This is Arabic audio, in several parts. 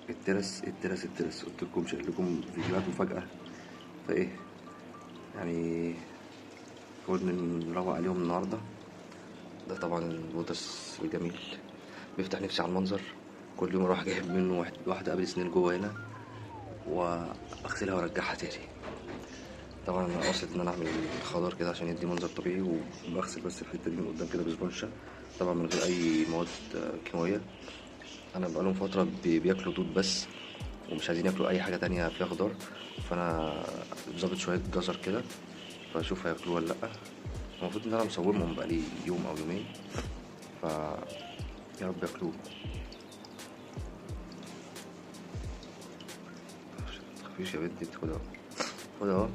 الترس قلت لكم شايل لكم فيديوهات مفاجأة. فايه يعني قلنا نروق عليهم النهاردة. ده طبعا البوتس الجميل بيفتح نفسي على المنظر. كل يوم اروح جايب منه واحدة قبل سنين جوه هنا واغسلها وارجعها تاني. طبعا انا قاصد ان انا اعمل الخضار كده عشان يدي منظر طبيعي، وبغسل بس الحتة دي من قدام كده بسبونشة، طبعا من غير اي مواد كيماوية. انا بقالهم فترة بياكلوا دود بس، ومش عايزين ياكلوا اي حاجة تانية فيها خضار. فانا ظابط شوية جزر كده، فاشوف هياكلوه ولا لأ. المفروض ان انا مصورهم بقالي يوم او يومين، ف يا رب ياكلوه. متخافيش يا بنتي، خد اهو، خد اهو.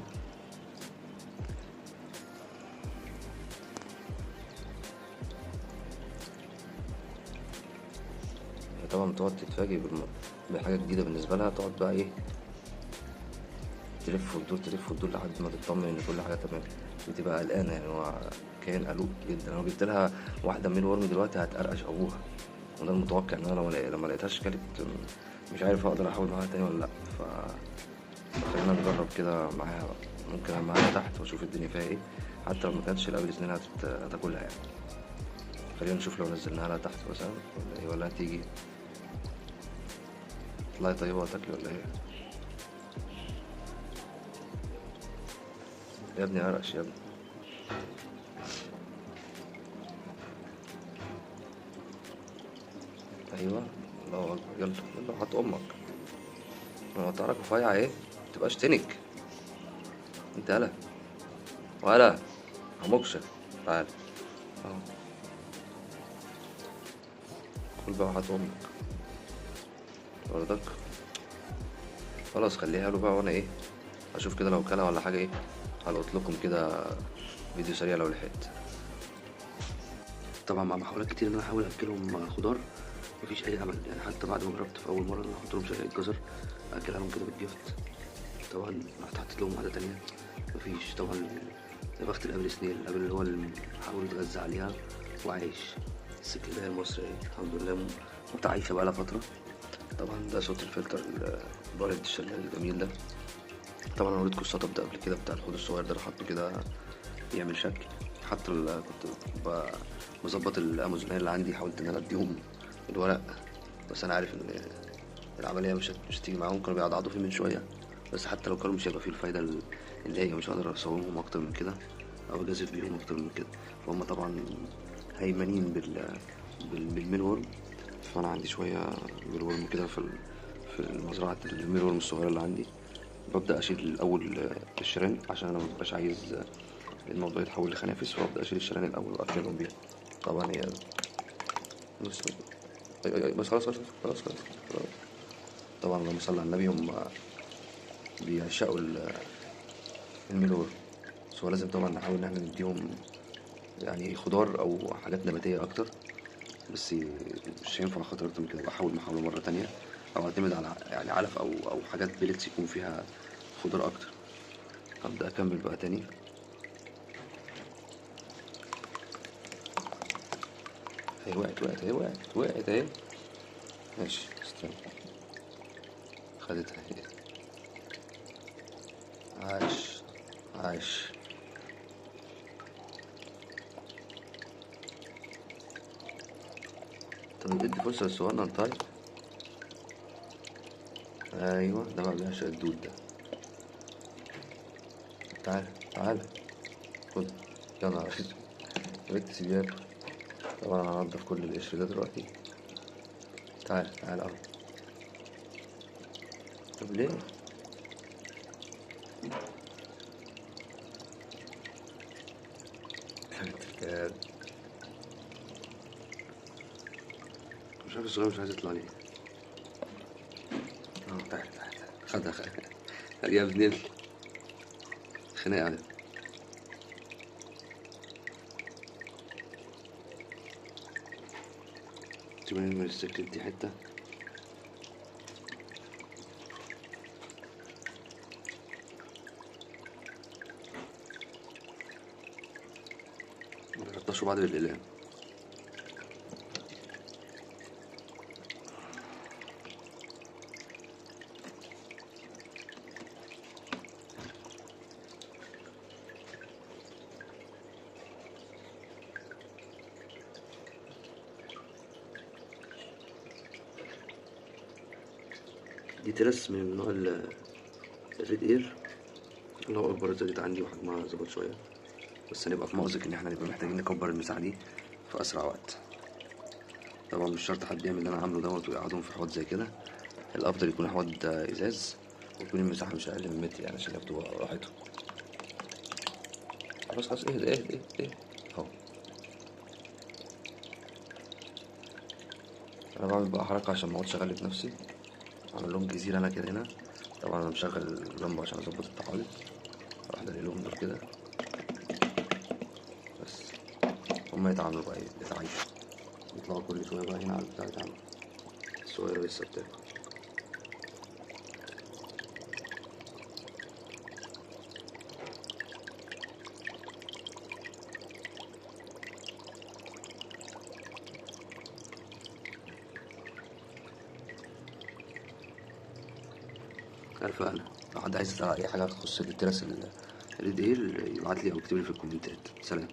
هي طبعا بتقعد تتفاجئ بحاجة جديدة بالنسبة لها، تقعد بقى ايه، تلف وتدور لحد ما تطمن ان كل حاجة تمام. بتبقى قلقانة يعني، هو كائن قلق جدا. انا جبت لها واحدة من ورم دلوقتي هتقرقش ابوها، وده المتوقع ان انا لما لقيتهاش كانت مش عارف اقدر احاول معاها تاني ولا لا. خلينا نجرب كده معاها بقى. ممكن اعمل معاها تحت واشوف الدنيا فيها ايه، حتى لو ما كانتش الابل سنين هتاكلها يعني. خلينا نشوف لو نزلناها لها تحت مثلا ولا ايه، ولا هتيجي تطلعي طيبة وتاكلي ولا ايه. يا ابني قرقش يا ابني. ايوه، الله اكبر، يلا يلا هات امك. لما تعرف رفيعة ايه متبقاش تنك. انت يالا ولا همكشة. تعال اهو، كل بقى وهات امك برضك. خلاص خليها له بقى، وانا ايه اشوف كده لو كلها ولا حاجة ايه، هلقط لكم كده فيديو سريع لو لحقت. طبعا مع محاولات كتير ان انا احاول اكلهم خضار مفيش اي امل يعني. حتى بعد ما جربت في اول مره ان أنا احط لهم شويه جزر اكلها لهم كده بالجفت، طبعا رحت حطيت لهم واحده تانية مفيش. طبعا يا بخت القبل سنين، القبل اللي هو اللي حاول يتغذى عليها وعايش. السكينة المصري الحمد لله متعايشة بقالها فترة. طبعا ده صوت الفلتر البارد الشلال الجميل ده. طبعا انا وريتكم السطب ده قبل كده بتاع الحوض الصغير ده اللي حطه كده يعمل شكل. حتى كنت مظبط الامازونية اللي عندي، حاولت ان انا اديهم الورق، بس انا عارف ان العملية مش هتيجي معاهم. كانوا بيعضعضوا فيه من شوية، بس حتى لو كانوا مش هيبقى فيه الفايدة اللي هي مش هقدر اصورهم اكتر من كده او اجازف بيهم اكتر من كده. فهم طبعا هيمنين بالميل وورم. فانا عندي شوية ميل وورم كده في مزرعة الميل وورم الصغيرة اللي عندي. ببدأ أشيل الأول الشيران عشان أنا مببقاش عايز الموضوع يتحول لخنافس، فببدأ أشيل الشيران الأول وأقفلهم بيها. طبعا هي بس بس خلاص. طبعا اللهم صل على النبي، هم بيعشقوا الميلور. بس هو لازم طبعا نحاول ان احنا نديهم يعني خضار او حاجات نباتية اكتر، بس مش هينفع خاطر اكتر من كده. بحاول محاولة مرة تانية، او اعتمد على يعني علف او حاجات بيلتس يكون فيها خضار اكتر. هبدأ اكمل بقى تاني. هي وقعت اهي. ماشي استنى، خدتها اهي. عاش عاش. طب ادي فرصة للصغنن طيب. ايوه ده بقى بيعشق الدود ده. تعال تعال خد. يا نهار اسود، يا بنت سيبيه ياكل. طبعا انا هنضف كل القشر ده دلوقتي. تعال تعال اهو. طب ليه؟ يا بنت الكلب، مش عارف الصغير مش عايز يطلع ليه. اه تعال خدها يا ابن الخناقة ده. تبقى نرمي السكت دي حتة. ونلطشوا بعض بالإقلام. دي ترس من نوع الريد اير، اللي هو اكبر زادت عندي وحجمها ظبط شويه، بس هنبقى في مأزق ان احنا نبقى محتاجين نكبر المساحه دي في اسرع وقت. طبعا مش شرط حد يعمل اللي انا عامله دوت ويقعدهم في حوض زي كده، الافضل يكون حوض ازاز ويكون المساحه مش اقل من متر يعني عشان ياخدوا راحتهم. خلاص خلاص، اهدى اهدى اهدى اهو. انا بعمل بقى حركه عشان ما اقعدش اغلب نفسي، اعمل لهم جزيره انا كده هنا. طبعا انا مشغل اللمبه عشان اظبط التعاضد، واحده لهم دول كده بس. هما يتعاملوا بقى يتعايشوا، يطلعوا كل شويه بقى هنا على البتاع بتاعنا الصغيره لسه بتاكل. اتفقنا. لو حد عايز اي حاجه تخص التراس الريد اير يبعت لي او يكتب لي في الكومنتات. سلام.